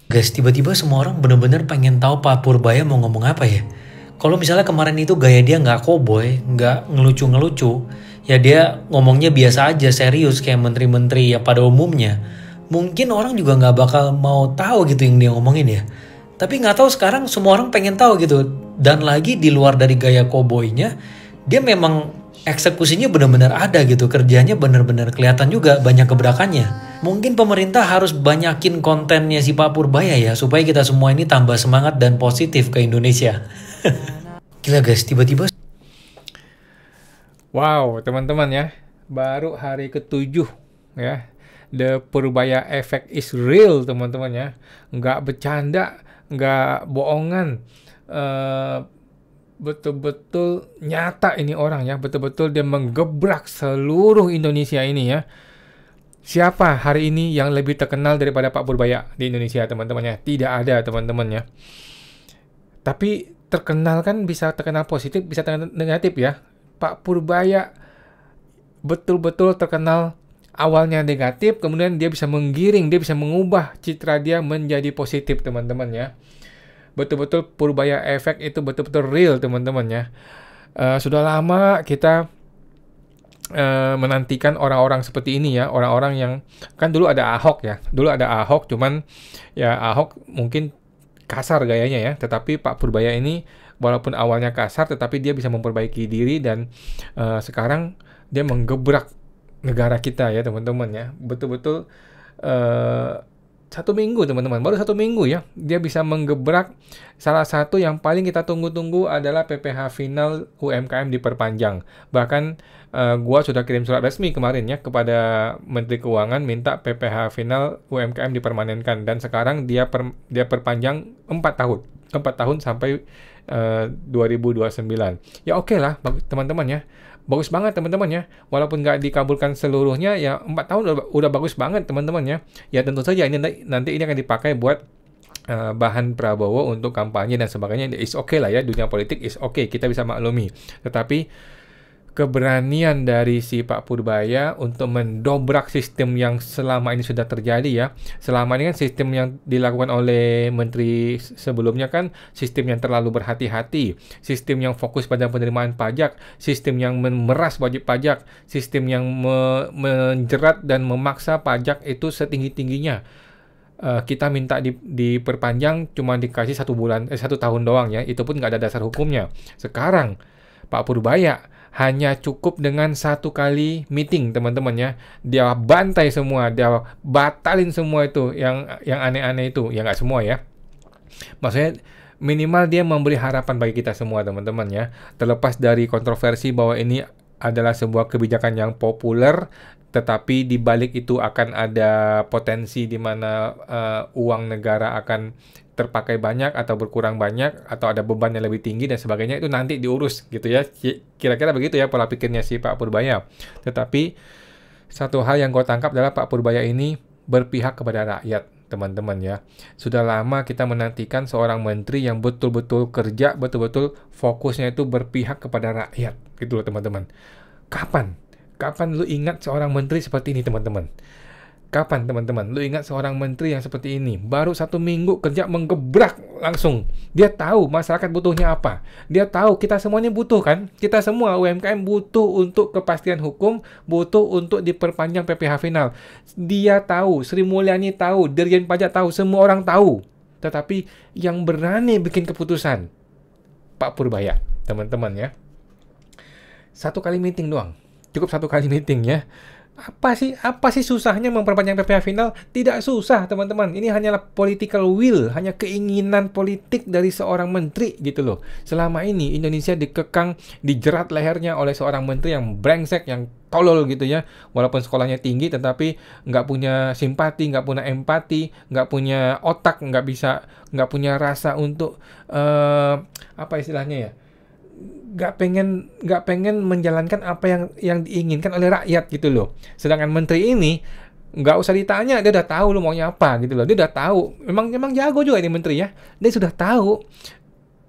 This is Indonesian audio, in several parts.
Guys, tiba-tiba semua orang bener-bener pengen tahu Pak Purbaya mau ngomong apa ya. Kalau misalnya kemarin itu gaya dia nggak koboi, nggak ngelucu-ngelucu, ya dia ngomongnya biasa aja, serius kayak menteri-menteri ya pada umumnya. Mungkin orang juga nggak bakal mau tahu gitu yang dia ngomongin ya. Tapi nggak tahu sekarang semua orang pengen tahu gitu. Dan lagi di luar dari gaya koboinya, dia memang eksekusinya benar-benar ada gitu. Kerjanya benar-benar kelihatan juga banyak gebrakannya. Mungkin pemerintah harus banyakin kontennya si Pak Purbaya ya, supaya kita semua ini tambah semangat dan positif ke Indonesia. Gila guys, tiba-tiba Wow, teman-teman ya, baru hari ke-7 ya. The Purbaya Effect is real, teman-teman ya. Nggak bercanda, nggak bohongan. Eh, Betul-betul nyata ini orang ya, betul-betul dia menggebrak seluruh Indonesia ini ya. Siapa hari ini yang lebih terkenal daripada Pak Purbaya di Indonesia, teman-teman ya? Tidak ada, teman-teman ya. Tapi terkenal kan bisa terkenal positif, bisa terkenal negatif ya. Pak Purbaya betul-betul terkenal awalnya negatif, kemudian dia bisa menggiring, dia bisa mengubah citra dia menjadi positif, teman-teman ya. Betul-betul Purbaya Effect itu betul-betul real, teman-teman ya. Sudah lama kita menantikan orang-orang seperti ini ya, orang-orang yang kan dulu ada Ahok ya, dulu ada Ahok, cuman ya Ahok mungkin kasar gayanya ya, tetapi Pak Purbaya ini walaupun awalnya kasar, tetapi dia bisa memperbaiki diri dan sekarang dia menggebrak negara kita ya teman-teman ya, betul-betul uh, 1 minggu teman-teman, baru 1 minggu ya, dia bisa menggebrak. Salah satu yang paling kita tunggu-tunggu adalah PPh final UMKM diperpanjang. Bahkan gua sudah kirim surat resmi kemarin ya kepada Menteri Keuangan minta PPh final UMKM dipermanenkan, dan sekarang dia perpanjang 4 tahun. 4 tahun sampai 2029. Ya oke lah teman-teman ya. Bagus banget teman-teman ya. Walaupun nggak dikabulkan seluruhnya ya, 4 tahun udah bagus banget teman-teman ya. Ya tentu saja ini nanti ini akan dipakai buat bahan Prabowo untuk kampanye dan sebagainya. Is okay lah ya, dunia politik is okay, kita bisa maklumi. Tetapi keberanian dari si Pak Purbaya untuk mendobrak sistem yang selama ini sudah terjadi ya. Selama ini kan sistem yang dilakukan oleh menteri sebelumnya kan sistem yang terlalu berhati-hati, sistem yang fokus pada penerimaan pajak, sistem yang memeras wajib pajak, sistem yang menjerat dan memaksa pajak itu setinggi-tingginya. Kita minta diperpanjang cuma dikasih 1 tahun doang ya, itu pun nggak ada dasar hukumnya. Sekarang Pak Purbaya hanya cukup dengan 1 kali meeting teman-teman ya, dia bantai semua, dia batalin semua itu yang aneh-aneh itu ya, nggak semua ya, maksudnya minimal dia memberi harapan bagi kita semua teman-teman ya, terlepas dari kontroversi bahwa ini adalah sebuah kebijakan yang populer, tetapi di balik itu akan ada potensi di mana uang negara akan terpakai banyak atau berkurang banyak, atau ada beban yang lebih tinggi dan sebagainya, itu nanti diurus gitu ya. Kira-kira begitu ya pola pikirnya si Pak Purbaya. Tetapi satu hal yang gue tangkap adalah Pak Purbaya ini berpihak kepada rakyat, teman-teman ya. Sudah lama kita menantikan seorang menteri yang betul-betul kerja, betul-betul fokusnya itu berpihak kepada rakyat gitu loh teman-teman. Kapan? Kapan lu ingat seorang menteri seperti ini teman-teman? Kapan teman-teman lu ingat seorang menteri yang seperti ini? Baru 1 minggu kerja menggebrak langsung. Dia tahu masyarakat butuhnya apa. Dia tahu kita semuanya butuh kan? Kita semua UMKM butuh untuk kepastian hukum, butuh untuk diperpanjang PPh final. Dia tahu, Sri Mulyani tahu, Dirjen Pajak tahu, semua orang tahu. Tetapi yang berani bikin keputusan Pak Purbaya, teman-teman ya. 1 kali meeting doang. Cukup 1 kali meeting ya. Apa sih susahnya memperpanjang PPh final? Tidak susah, teman-teman. Ini hanyalah political will, hanya keinginan politik dari seorang menteri gitu loh. Selama ini Indonesia dikekang, dijerat lehernya oleh seorang menteri yang brengsek, yang tolol gitu ya. Walaupun sekolahnya tinggi, tetapi nggak punya simpati, nggak punya empati, nggak punya otak, nggak punya rasa untuk apa istilahnya ya? Nggak pengen menjalankan apa yang diinginkan oleh rakyat gitu loh. Sedangkan menteri ini nggak usah ditanya, dia udah tahu lo maunya apa gitu loh. Dia udah tahu, memang jago juga ini menteri ya. Dia sudah tahu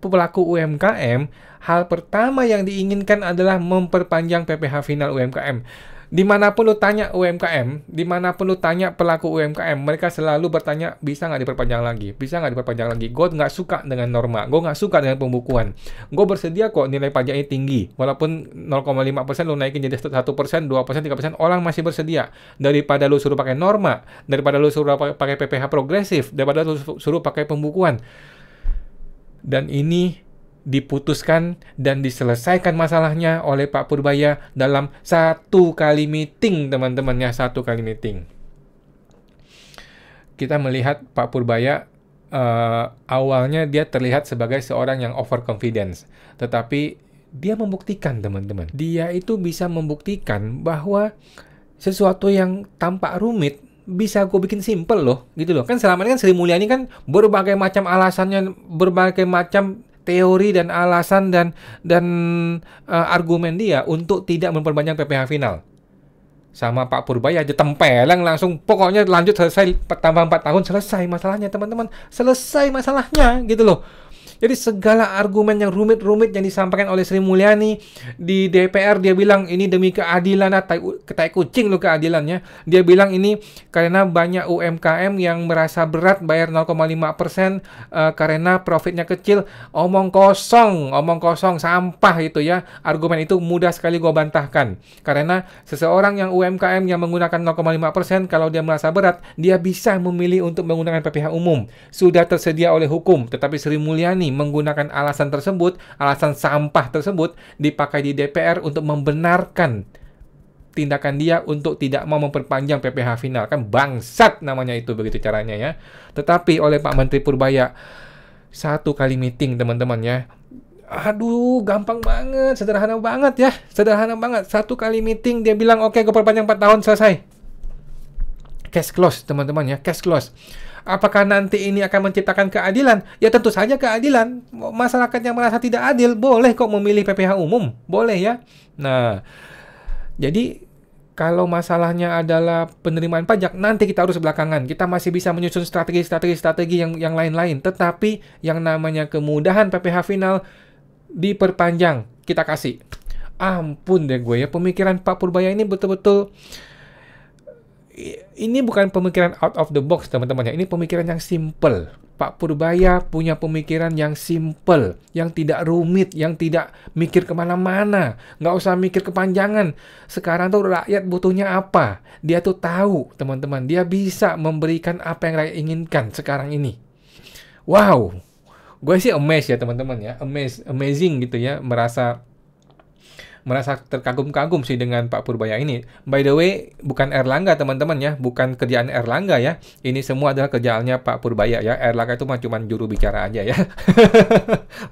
pelaku UMKM, hal pertama yang diinginkan adalah memperpanjang PPh final UMKM. Dimanapun lu tanya UMKM, dimanapun lu tanya pelaku UMKM, mereka selalu bertanya, bisa nggak diperpanjang lagi? Bisa nggak diperpanjang lagi? Gue nggak suka dengan norma, gue nggak suka dengan pembukuan. Gue bersedia kok nilai pajaknya tinggi, walaupun 0,5% lu naikin jadi 1%, 2%, 3%, orang masih bersedia. Daripada lu suruh pakai norma, daripada lu suruh pakai PPh progresif, daripada lu suruh pakai pembukuan. Dan ini diputuskan dan diselesaikan masalahnya oleh Pak Purbaya dalam 1 kali meeting, teman-teman ya, 1 kali meeting. Kita melihat Pak Purbaya awalnya dia terlihat sebagai seorang yang overconfidence, tetapi dia membuktikan, teman-teman. Dia itu bisa membuktikan bahwa sesuatu yang tampak rumit bisa gue bikin simple loh, gitu loh. Kan selama ini kan Sri Mulyani kan berbagai macam alasannya, berbagai macam teori dan alasan dan argumen dia untuk tidak memperpanjang PPh final. Sama Pak Purbaya aja tempeleng langsung, pokoknya lanjut, selesai, tambah 4 tahun, selesai masalahnya, teman-teman. Selesai masalahnya, gitu loh. Jadi segala argumen yang rumit-rumit yang disampaikan oleh Sri Mulyani di DPR, dia bilang ini demi keadilan, tai kucing lo keadilannya. Dia bilang ini karena banyak UMKM yang merasa berat bayar 0,5% karena profitnya kecil. Omong kosong, sampah itu ya. Argumen itu mudah sekali gua bantahkan. Karena seseorang yang UMKM yang menggunakan 0,5%, kalau dia merasa berat, dia bisa memilih untuk menggunakan PPh umum. Sudah tersedia oleh hukum, tetapi Sri Mulyani menggunakan alasan tersebut, alasan sampah tersebut, dipakai di DPR untuk membenarkan tindakan dia untuk tidak mau memperpanjang PPh final. Kan bangsat namanya itu, begitu caranya ya. Tetapi oleh Pak Menteri Purbaya, 1 kali meeting, teman-teman ya. Aduh, gampang banget, sederhana banget ya. Sederhana banget. 1 kali meeting dia bilang, oke, gue perpanjang 4 tahun, selesai. Cash close, teman-teman ya, cash close. Apakah nanti ini akan menciptakan keadilan? Ya tentu saja keadilan. Masyarakat yang merasa tidak adil boleh kok memilih PPh umum, boleh ya. Nah, jadi kalau masalahnya adalah penerimaan pajak, nanti kita urus belakangan. Kita masih bisa menyusun strategi yang lain-lain. Tetapi yang namanya kemudahan PPh final diperpanjang, kita kasih. Ampun deh gue ya, pemikiran Pak Purbaya ini betul-betul, ini bukan pemikiran out of the box, teman-teman ya. Ini pemikiran yang simple. Pak Purbaya punya pemikiran yang simple, yang tidak rumit, yang tidak mikir kemana-mana, nggak usah mikir kepanjangan. Sekarang tuh rakyat butuhnya apa? Dia tuh tahu, teman-teman. Dia bisa memberikan apa yang rakyat inginkan sekarang ini. Wow, gue sih amazed ya, teman-teman ya. Amazing gitu ya, merasa terkagum-kagum sih dengan Pak Purbaya ini. By the way, bukan Erlangga, teman-teman ya, bukan kerjaan Erlangga ya. Ini semua adalah kerjaannya Pak Purbaya ya. Erlangga itu mah cuma juru bicara aja ya.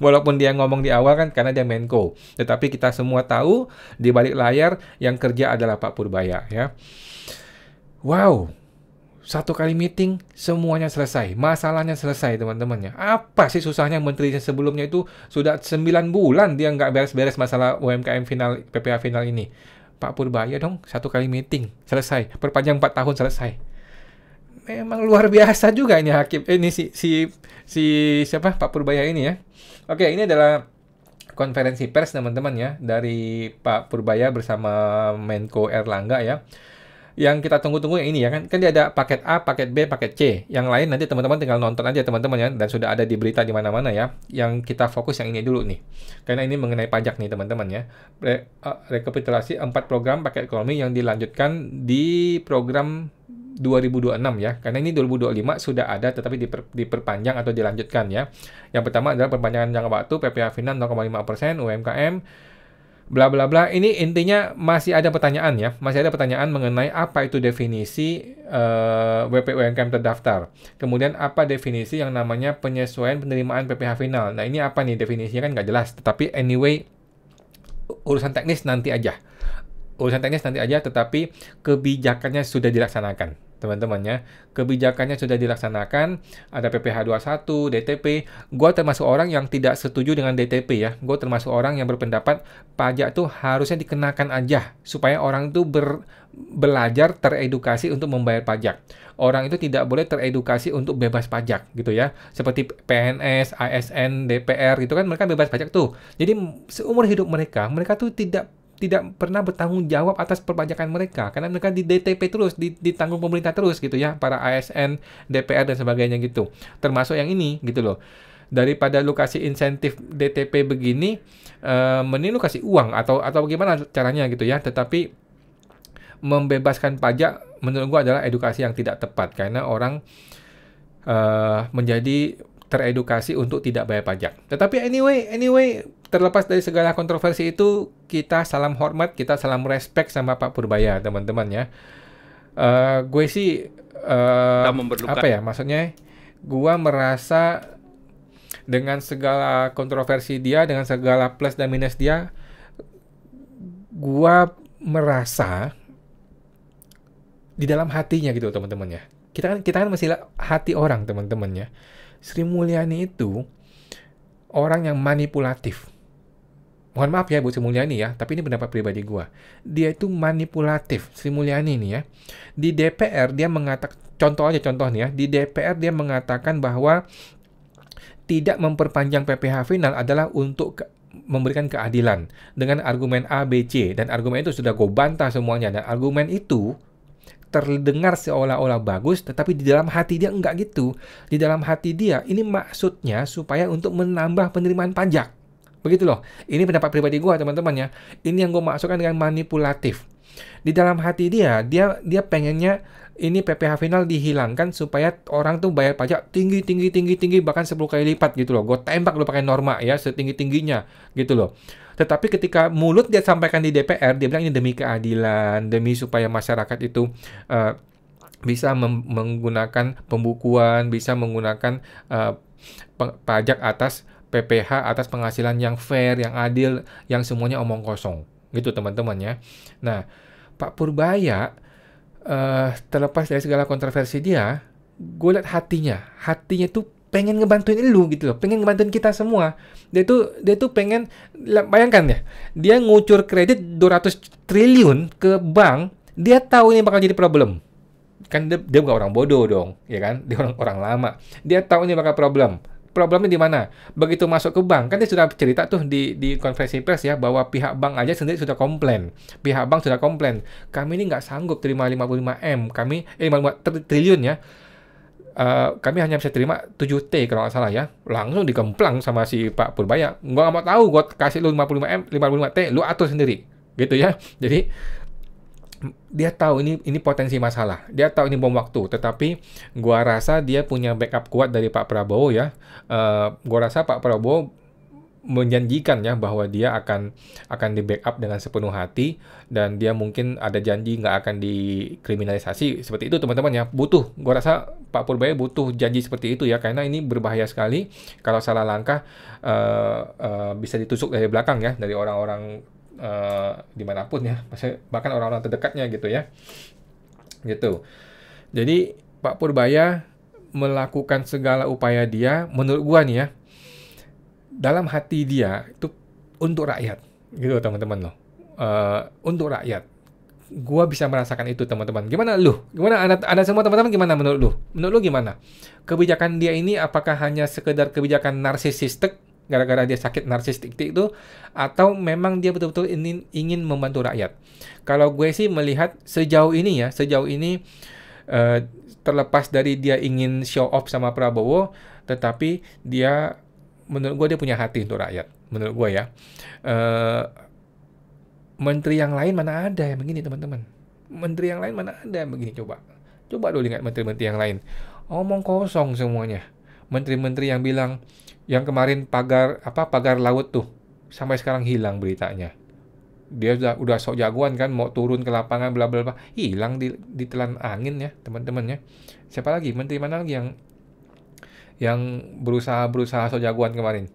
Walaupun dia ngomong di awal kan karena dia Menko. Tetapi kita semua tahu di balik layar yang kerja adalah Pak Purbaya ya. Wow. 1 kali meeting, semuanya selesai. Masalahnya selesai, teman-teman ya. Apa sih susahnya menteri sebelumnya itu sudah 9 bulan dia nggak beres-beres masalah UMKM final, PPh final ini. Pak Purbaya dong, 1 kali meeting, selesai. Perpanjang 4 tahun, selesai. Memang luar biasa juga ini hakim. Ini si siapa? Pak Purbaya ini ya. Oke, ini adalah konferensi pers, teman-teman ya, dari Pak Purbaya bersama Menko Erlangga ya. Yang kita tunggu-tunggu yang ini ya kan dia ada paket A, paket B, paket C. Yang lain nanti teman-teman tinggal nonton aja, teman-teman ya, dan sudah ada di berita di mana-mana ya. Yang kita fokus yang ini dulu nih. Karena ini mengenai pajak nih, teman-teman ya. Rekapitulasi 4 program paket ekonomi yang dilanjutkan di program 2026 ya. Karena ini 2025 sudah ada tetapi diperpanjang atau dilanjutkan ya. Yang pertama adalah perpanjangan jangka waktu PPh final 0,5% UMKM bla bla bla. Ini intinya masih ada pertanyaan ya, masih ada pertanyaan mengenai apa itu definisi WP UMKM terdaftar. Kemudian apa definisi yang namanya penyesuaian penerimaan PPh final. Nah ini apa nih definisinya kan nggak jelas. Tetapi anyway urusan teknis nanti aja. Tetapi kebijakannya sudah dilaksanakan, teman-teman ya. Kebijakannya sudah dilaksanakan, ada PPh 21, DTP. Gue termasuk orang yang tidak setuju dengan DTP ya. Gue termasuk orang yang berpendapat pajak tuh harusnya dikenakan aja, supaya orang itu belajar, teredukasi untuk membayar pajak. Orang itu tidak boleh teredukasi untuk bebas pajak gitu ya. Seperti PNS, ASN, DPR gitu kan, mereka bebas pajak tuh. Jadi seumur hidup mereka tuh tidak tidak pernah bertanggung jawab atas perpajakan mereka, karena mereka di DTP terus, ditanggung pemerintah terus gitu ya, para ASN, DPR dan sebagainya gitu. Termasuk yang ini gitu loh. Daripada lu kasih insentif DTP begini, mending lu kasih uang atau bagaimana caranya gitu ya. Tetapi membebaskan pajak menurut gua adalah edukasi yang tidak tepat, karena orang menjadi teredukasi untuk tidak bayar pajak. Tetapi anyway, terlepas dari segala kontroversi itu, kita salam hormat, kita salam respect sama Pak Purbaya, teman-teman ya. Gue sih apa ya, maksudnya gue merasa dengan segala kontroversi dia, dengan segala plus dan minus dia, gue merasa di dalam hatinya gitu, teman-teman ya. Kita kan masih hati orang, teman-teman ya. Sri Mulyani itu orang yang manipulatif. Mohon maaf ya Bu Sri Mulyani ya, tapi ini pendapat pribadi gua. Dia itu manipulatif, Sri Mulyani ini ya. Di DPR dia mengatakan, contoh nih ya, di DPR dia mengatakan bahwa tidak memperpanjang PPh final adalah untuk memberikan keadilan dengan argumen A, B, C, dan argumen itu sudah gue bantah semuanya, dan argumen itu terdengar seolah-olah bagus, tetapi di dalam hati dia enggak gitu. Di dalam hati dia, ini maksudnya supaya untuk menambah penerimaan pajak. Begitu loh. Ini pendapat pribadi gue, teman-teman ya. Ini yang gue maksudkan dengan manipulatif. Di dalam hati dia pengennya ini PPh final dihilangkan supaya orang tuh bayar pajak tinggi, bahkan 10 kali lipat gitu loh. Gue tembak lo pakai norma ya, setinggi-tingginya gitu loh. Tetapi ketika mulut dia sampaikan di DPR, dia bilang ini demi keadilan, demi supaya masyarakat itu bisa menggunakan pembukuan, bisa menggunakan pajak atas PPh, atas penghasilan yang fair, yang adil, yang semuanya omong kosong. Gitu teman-teman ya. Nah, Pak Purbaya, terlepas dari segala kontroversi dia, gue lihat hatinya tuh pengen ngebantuin lu gitu loh, pengen ngebantuin kita semua. Dia tuh pengen, bayangkan ya, dia ngucur kredit 200 triliun ke bank, dia tahu ini bakal jadi problem. Kan dia bukan orang bodoh dong, ya kan? Dia orang lama. Dia tahu ini bakal problem. Problemnya di mana? Begitu masuk ke bank, kan dia sudah cerita tuh di konferensi pers ya, bahwa pihak bank aja sendiri sudah komplain. Pihak bank sudah komplain. Kami ini nggak sanggup terima 55M, 55 triliun ya. Kami hanya bisa terima 7T kalau nggak salah ya. Langsung dikemplang sama si Pak Purbaya. Gua nggak mau tahu, gua kasih lu 55M, 55T, lu atur sendiri. Gitu ya. Jadi dia tahu ini potensi masalah. Dia tahu ini bom waktu, tetapi gua rasa dia punya backup kuat dari Pak Prabowo ya. Gua rasa Pak Prabowo menjanjikan ya bahwa dia akan di backup dengan sepenuh hati, dan dia mungkin ada janji nggak akan dikriminalisasi seperti itu, teman-teman ya. Gua rasa Pak Purbaya butuh janji seperti itu ya, karena ini berbahaya sekali kalau salah langkah, bisa ditusuk dari belakang ya, dari orang-orang dimanapun ya, bahkan orang-orang terdekatnya gitu ya, gitu. Jadi Pak Purbaya melakukan segala upaya dia, menurut gua nih ya, dalam hati dia itu untuk rakyat, gitu teman-teman loh, untuk rakyat. Gua bisa merasakan itu, teman-teman. Gimana lu? Gimana anda semua teman-teman, gimana menurut lu? Menurut lu gimana? Kebijakan dia ini apakah hanya sekedar kebijakan narsisistik gara-gara dia sakit narsistik itu, atau memang dia betul-betul ingin membantu rakyat? Kalau gue sih melihat sejauh ini terlepas dari dia ingin show off sama Prabowo, tetapi dia, menurut gue dia punya hati untuk rakyat, menurut gue ya. Menteri yang lain mana ada yang begini, teman-teman? Menteri yang lain mana ada yang begini? Coba lu lihat menteri-menteri yang lain, omong kosong semuanya. Menteri-menteri yang bilang, yang kemarin pagar laut tuh sampai sekarang hilang beritanya. Dia udah sok jagoan kan, mau turun ke lapangan bla bla bla, hilang ditelan angin ya, teman-teman ya. Siapa lagi? Menteri mana lagi yang berusaha sok jagoan kemarin?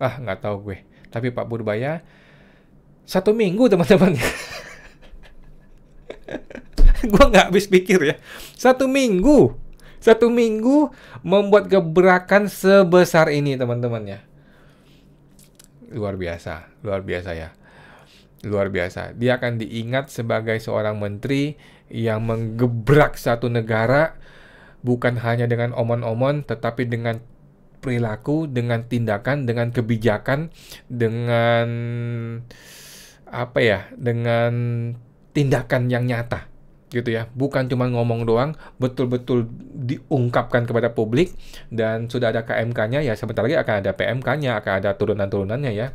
Nggak tahu gue. Tapi Pak Purbaya 1 minggu, teman-teman. Gue nggak habis pikir ya. 1 minggu membuat gebrakan sebesar ini, teman-teman ya. Luar biasa ya. Luar biasa. Dia akan diingat sebagai seorang menteri yang menggebrak satu negara, bukan hanya dengan omon-omon, tetapi dengan perilaku, dengan tindakan, dengan kebijakan, dengan dengan tindakan yang nyata gitu ya, bukan cuma ngomong doang, betul-betul diungkapkan kepada publik. Dan sudah ada KMK-nya ya, sebentar lagi akan ada PMK-nya, akan ada turunan-turunannya ya.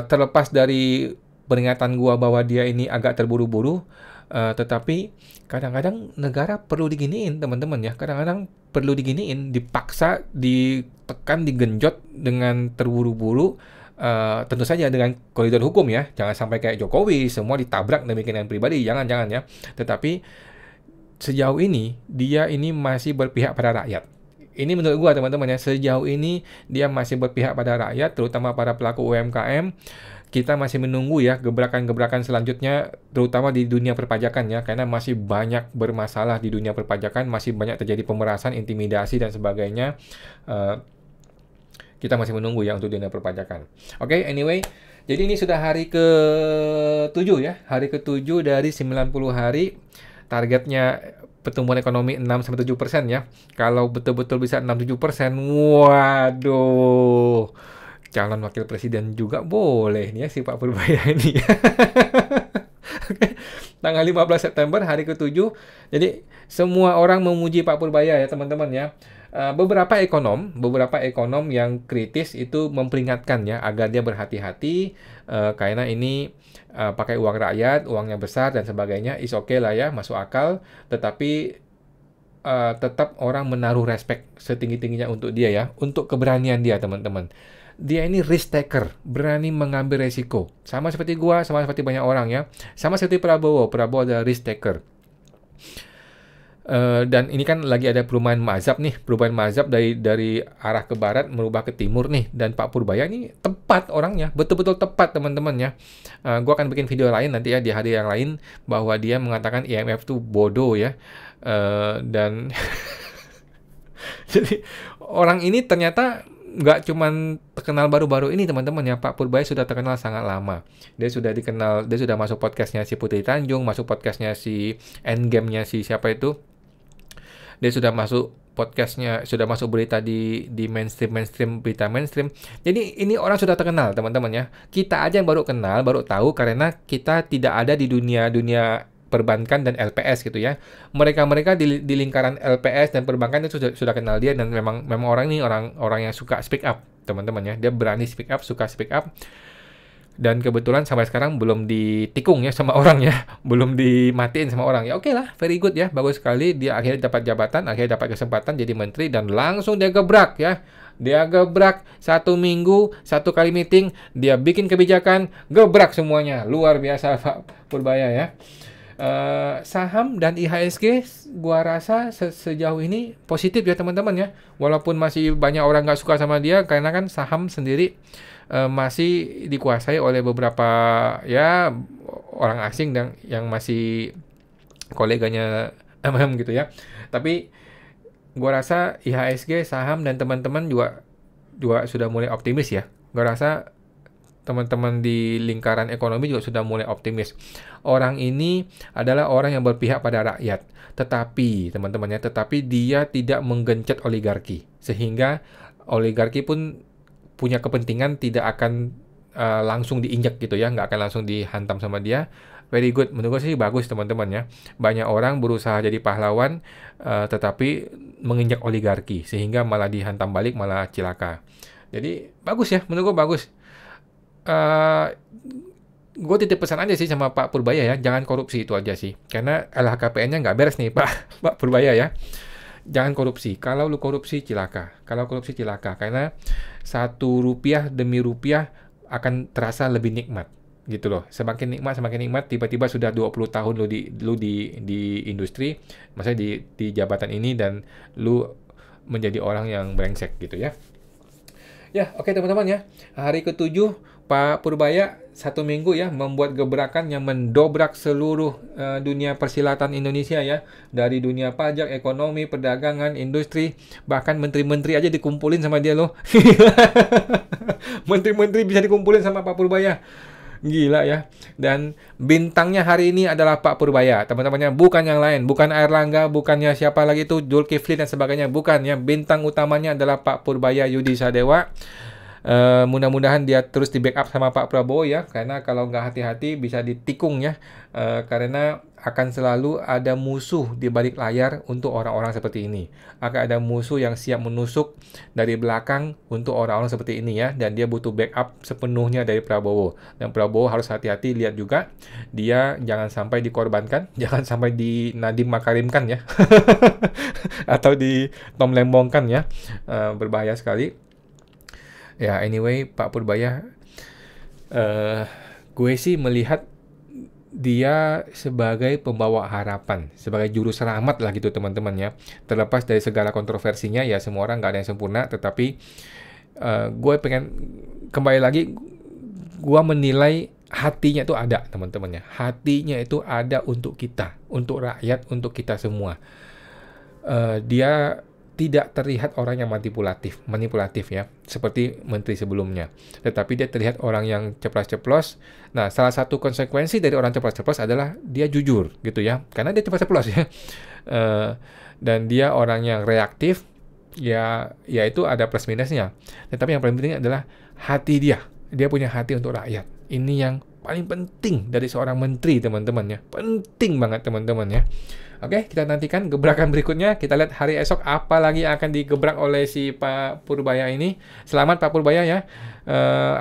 Terlepas dari peringatan gua bahwa dia ini agak terburu-buru, tetapi kadang-kadang negara perlu diginiin teman-teman ya, kadang-kadang perlu diginiin, dipaksa, ditekan, digenjot dengan terburu-buru. Tentu saja dengan koridor hukum ya, jangan sampai kayak Jokowi semua ditabrak demi kepentingan pribadi, jangan ya. Tetapi sejauh ini dia ini masih berpihak pada rakyat. Ini menurut gua teman-teman ya, sejauh ini dia masih berpihak pada rakyat, terutama para pelaku UMKM. Kita masih menunggu ya gebrakan-gebrakan selanjutnya, terutama di dunia perpajakan ya, karena masih banyak bermasalah di dunia perpajakan, masih banyak terjadi pemerasan, intimidasi dan sebagainya. Kita masih menunggu ya untuk dunia perpajakan. Oke, anyway, jadi ini sudah hari ke-7 ya. Hari ke-7 dari 90 hari. Targetnya pertumbuhan ekonomi 6-7% ya. Kalau betul-betul bisa 6-7%, waduh. Calon wakil presiden juga boleh nih ya si Pak Purbaya ini. Oke. Tanggal 15 September hari ke-7. Jadi semua orang memuji Pak Purbaya ya teman-teman ya. Beberapa ekonom yang kritis itu memperingatkan ya agar dia berhati-hati, karena ini pakai uang rakyat, uangnya besar dan sebagainya, is okay lah ya, masuk akal, tetapi tetap orang menaruh respect setinggi-tingginya untuk dia ya, untuk keberanian dia teman-teman. Dia ini risk taker, berani mengambil resiko. Sama seperti gua, sama seperti banyak orang ya. Sama seperti Prabowo adalah risk taker. Dan ini kan lagi ada perubahan mazhab dari arah ke barat merubah ke timur nih, dan Pak Purbaya ini tepat orangnya, betul-betul tepat teman-teman ya. Gua akan bikin video lain nanti ya di hari yang lain bahwa dia mengatakan IMF tuh bodoh ya, dan jadi orang ini ternyata nggak cuman terkenal baru-baru ini teman-teman ya. Pak Purbaya sudah terkenal sangat lama. Dia sudah dikenal, dia sudah masuk podcastnya si Putri Tanjung, masuk podcastnya si Endgame-nya si siapa itu. Dia sudah masuk podcastnya, sudah masuk berita di mainstream, berita mainstream. Jadi ini orang sudah terkenal teman-teman ya. Kita aja yang baru kenal, baru tahu karena kita tidak ada di dunia perbankan dan LPS gitu ya. Mereka di lingkaran LPS dan perbankan itu sudah kenal dia, dan memang orang ini orang yang suka speak up teman-teman ya. Dia berani speak up, suka speak up. Dan kebetulan sampai sekarang belum ditikung ya sama orang ya, belum dimatiin sama orang ya. Oke lah, very good ya, bagus sekali. Dia akhirnya dapat jabatan, akhirnya dapat kesempatan jadi menteri, dan langsung dia gebrak ya. Dia gebrak 1 minggu, 1 kali meeting, dia bikin kebijakan, gebrak semuanya. Luar biasa Pak Purbaya ya. Saham dan IHSG gua rasa sejauh ini positif ya teman-teman ya. Walaupun masih banyak orang nggak suka sama dia, karena kan saham sendiri masih dikuasai oleh beberapa ya orang asing dan yang masih koleganya gitu ya. Tapi gua rasa IHSG, saham dan teman-teman juga sudah mulai optimis ya. Gua rasa teman-teman di lingkaran ekonomi juga sudah mulai optimis. Orang ini adalah orang yang berpihak pada rakyat. Tetapi teman-teman ya, dia tidak menggencet oligarki. Sehingga oligarki pun punya kepentingan tidak akan langsung diinjak gitu ya, nggak akan langsung dihantam sama dia. Very good, menurut saya sih bagus teman-teman ya. Banyak orang berusaha jadi pahlawan, tetapi menginjak oligarki, sehingga malah dihantam balik, malah cilaka. Jadi bagus ya, menurut gue bagus. Gue titip pesan aja sih sama Pak Purbaya ya, jangan korupsi, itu aja sih. Karena LHKPN-nya nggak beres nih Pak Purbaya ya. Jangan korupsi. Kalau lu korupsi cilaka. Karena 1 rupiah demi rupiah akan terasa lebih nikmat gitu loh. Semakin nikmat, tiba-tiba sudah 20 tahun lu di industri, maksudnya di jabatan ini, dan lu menjadi orang yang brengsek gitu ya. Ya, oke teman-teman ya. Hari ke-7 Pak Purbaya 1 minggu ya membuat gebrakan yang mendobrak seluruh dunia persilatan Indonesia ya. Dari dunia pajak, ekonomi, perdagangan, industri, bahkan menteri-menteri aja dikumpulin sama dia loh. Menteri-menteri bisa dikumpulin sama Pak Purbaya. Gila ya. Dan bintangnya hari ini adalah Pak Purbaya, teman-temannya, bukan yang lain, bukan Airlangga, bukannya siapa lagi itu, Zulkifli dan sebagainya, bukan ya. Bintang utamanya adalah Pak Purbaya Yudi Sadewa. Mudah-mudahan dia terus di backup sama Pak Prabowo ya, karena kalau nggak hati-hati bisa ditikung ya, karena akan selalu ada musuh di balik layar untuk orang-orang seperti ini. Akan ada musuh yang siap menusuk dari belakang untuk orang-orang seperti ini ya, dan dia butuh backup sepenuhnya dari Prabowo. Dan Prabowo harus hati-hati, lihat juga dia jangan sampai dikorbankan, jangan sampai di Nadiem Makarimkan ya, atau di Tom Lembongkan ya, berbahaya sekali. Ya, anyway, Pak Purbaya, gue sih melihat dia sebagai pembawa harapan, sebagai juru selamat lah gitu teman-teman ya. Terlepas dari segala kontroversinya, ya semua orang nggak ada yang sempurna, tetapi gue pengen kembali lagi, gue menilai hatinya itu ada teman-teman ya. Hatinya itu ada untuk kita, untuk rakyat, untuk kita semua. Dia tidak terlihat orang yang manipulatif ya, seperti menteri sebelumnya. Tetapi dia terlihat orang yang ceplas-ceplos. Nah, salah satu konsekuensi dari orang ceplas-ceplos adalah dia jujur gitu ya, karena dia ceplas-ceplos ya. Dan dia orang yang reaktif, ya itu ada plus minusnya. Tetapi yang paling penting adalah hati dia. Dia punya hati untuk rakyat. Ini yang paling penting dari seorang menteri, teman-teman ya. Penting banget teman-teman ya. Oke, kita nantikan gebrakan berikutnya. Kita lihat hari esok apa lagi yang akan digebrak oleh si Pak Purbaya ini. Selamat Pak Purbaya ya.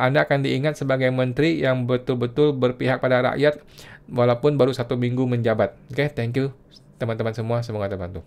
Anda akan diingat sebagai menteri yang betul-betul berpihak pada rakyat walaupun baru 1 minggu menjabat. Oke, thank you teman-teman semua. Semoga terbantu.